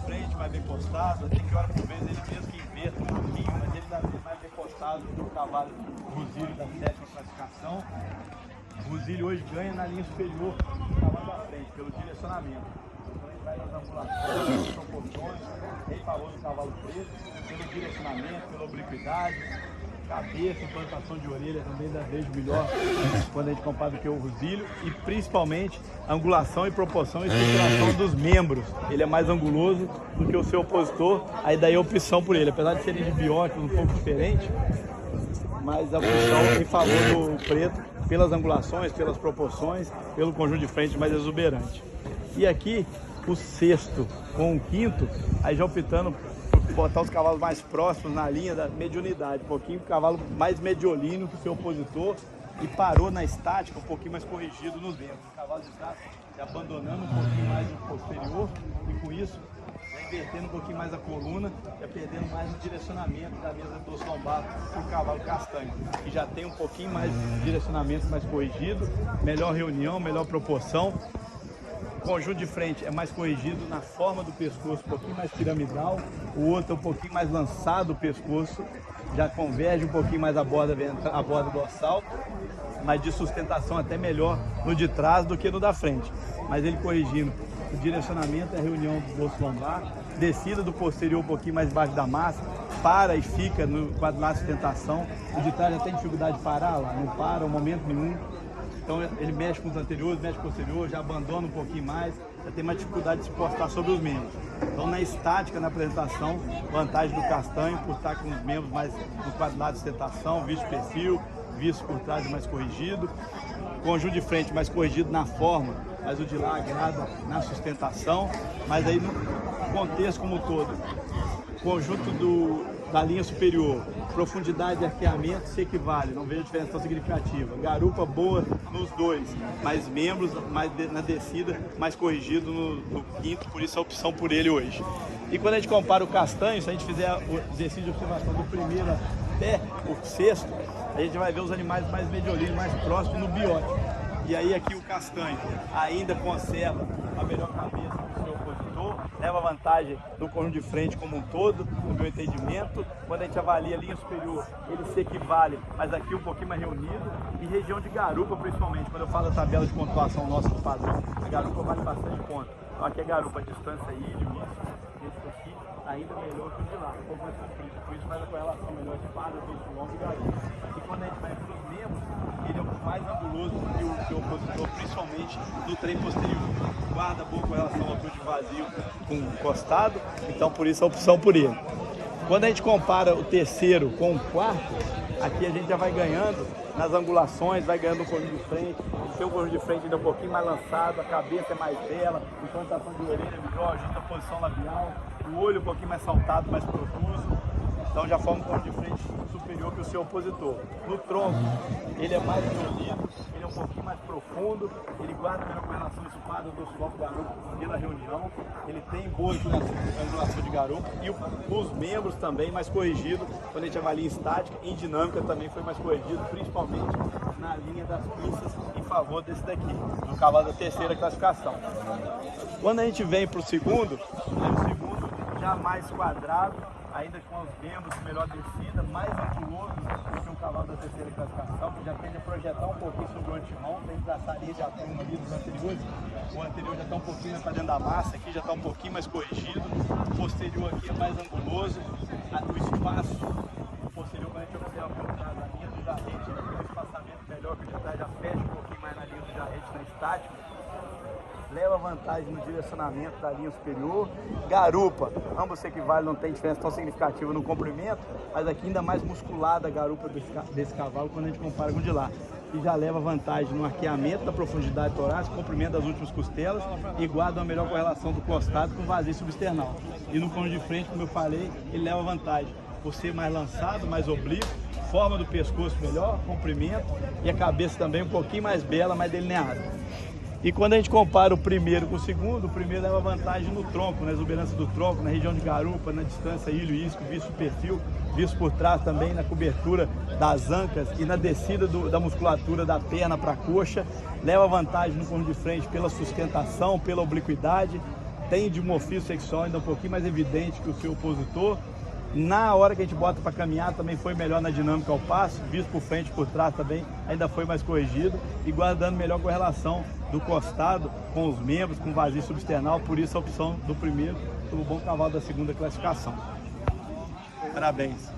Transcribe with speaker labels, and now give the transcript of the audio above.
Speaker 1: frente, mais bem postado. Tem que hora por vez ele mesmo que inverta um pouquinho, mas ele dá mais bem postado do que o cavalo Rusílio da 7ª classificação. O Rusílio hoje ganha na linha superior do cavalo da frente, pelo direcionamento. Então ele vai nas angulações, nas proporções, em favor do cavalo preto, pelo direcionamento, pela obliquidade. Cabeça, implantação de orelha também dá beijo melhor quando a gente compara do que o Rusílio, e principalmente a angulação e proporção e estruturação dos membros. Ele é mais anguloso do que o seu opositor, aí daí a opção por ele, apesar de serem de biótipos um pouco diferente, mas a opção em favor do preto pelas angulações, pelas proporções, pelo conjunto de frente mais exuberante. E aqui o sexto com o quinto, aí já optando botar os cavalos mais próximos na linha da mediunidade, um pouquinho o cavalo mais mediolino que o seu opositor, e parou na estática um pouquinho mais corrigido nos membros. O cavalo de trás abandonando um pouquinho mais o posterior e com isso já invertendo um pouquinho mais a coluna, já perdendo mais o direcionamento da mesa do dorso lombar para o cavalo castanho, que já tem um pouquinho mais de direcionamento mais corrigido, melhor reunião, melhor proporção. O conjunto de frente é mais corrigido na forma do pescoço, um pouquinho mais piramidal, o outro é um pouquinho mais lançado o pescoço, já converge um pouquinho mais a borda dorsal, mas de sustentação até melhor no de trás do que no da frente. Mas ele corrigindo o direcionamento, a reunião do dorso lombar, descida do posterior um pouquinho mais embaixo da massa, para e fica no quadrilátero de sustentação, o de trás já tem dificuldade de parar lá, não para, em momento nenhum. Então ele mexe com os anteriores, mexe com o posterior, já abandona um pouquinho mais, já tem mais dificuldade de se postar sobre os membros. Então na estática, na apresentação, vantagem do castanho por estar com os membros mais no quadrilátero de sustentação, visto perfil, visto por trás mais corrigido. Conjunto de frente mais corrigido na forma, mas o de lá agrada na sustentação. Mas aí no contexto como um todo, conjunto da linha superior, profundidade de arqueamento se equivale, não vejo diferença tão significativa. Garupa boa nos dois, mas membros mais na descida, mais corrigido no quinto, por isso a opção por ele hoje. E quando a gente compara o castanho, se a gente fizer o exercício de observação do primeiro até o sexto, a gente vai ver os animais mais mediolinos, mais próximos no biótipo. E aí aqui o castanho ainda conserva a melhor cabeça do seu opositor, leva vantagem no conjunto de frente como um todo, no meu entendimento. Quando a gente avalia a linha superior, ele se equivale, mas aqui um pouquinho mais reunido. E região de garupa, principalmente, quando eu falo da tabela de pontuação nossa do padrão, a garupa vale bastante ponto. Então aqui é garupa, distância ilho, isso, esse aqui ainda melhor que o de lá, um pouco mais frente, por isso faz a correlação melhor de espada, do longo e garupa. E quando a gente vai para os membros, ele é um pouco mais anguloso do que o opositor, principalmente no trem posterior. Guarda boa com relação ao de vazio com encostado, então por isso a opção por ele. Quando a gente compara o terceiro com o quarto, aqui a gente já vai ganhando nas angulações, vai ganhando o conjunto de frente, o seu conjunto de frente ainda é um pouquinho mais lançado, a cabeça é mais bela, implantação de orelha é melhor, ajuda a posição labial, o olho um pouquinho mais saltado, mais protuso. Então já forma um conjunto de frente superior que o seu opositor. No tronco, ele é mais reunido, ele é um pouquinho mais profundo, ele guarda melhor correlação de espada do slope garupa pela reunião, ele tem boa angulação de garupa e os membros também mais corrigido, quando a gente avalia em estática, em dinâmica também foi mais corrigido, principalmente na linha das pinças em favor desse daqui, no cavalo da terceira classificação. Quando a gente vem para o segundo, o segundo já mais quadrado, ainda com os membros de melhor descida, mais anguloso do que um cavalo da terceira classificação, que já tende a projetar um pouquinho sobre o antemão, tem que traçar a linha de atum ali dos anteriores, o anterior já está um pouquinho mais para dentro da massa, aqui já está um pouquinho mais corrigido, o posterior aqui é mais anguloso, o espaço, o posterior quando a gente observa por trás da linha do jarrete, tem um espaçamento melhor que o de trás, já fecha um pouquinho mais na linha do jarrete na estática, leva vantagem no direcionamento da linha superior. Garupa, ambos se equivalem, não tem diferença tão significativa no comprimento, mas aqui ainda mais musculada a garupa desse cavalo quando a gente compara com o de lá. E já leva vantagem no arqueamento da profundidade torácica, comprimento das últimas costelas e guarda uma melhor correlação do costado com o vazio substernal. E no conjunto de frente, como eu falei, ele leva vantagem por ser mais lançado, mais oblíquo, forma do pescoço melhor, comprimento e a cabeça também um pouquinho mais bela, mais delineada. E quando a gente compara o primeiro com o segundo, o primeiro leva vantagem no tronco, na exuberância do tronco, na região de garupa, na distância ilho e isco, visto o perfil, visto por trás também na cobertura das ancas e na descida da musculatura da perna para a coxa. Leva vantagem no conjunto de frente pela sustentação, pela obliquidade, tem dimorfia sexual ainda um pouquinho mais evidente que o seu opositor. Na hora que a gente bota para caminhar também foi melhor na dinâmica ao passo, visto por frente e por trás também ainda foi mais corrigido e guardando melhor correlação do costado com os membros, com vazio substernal, por isso a opção do primeiro, do bom cavalo da segunda classificação. Parabéns.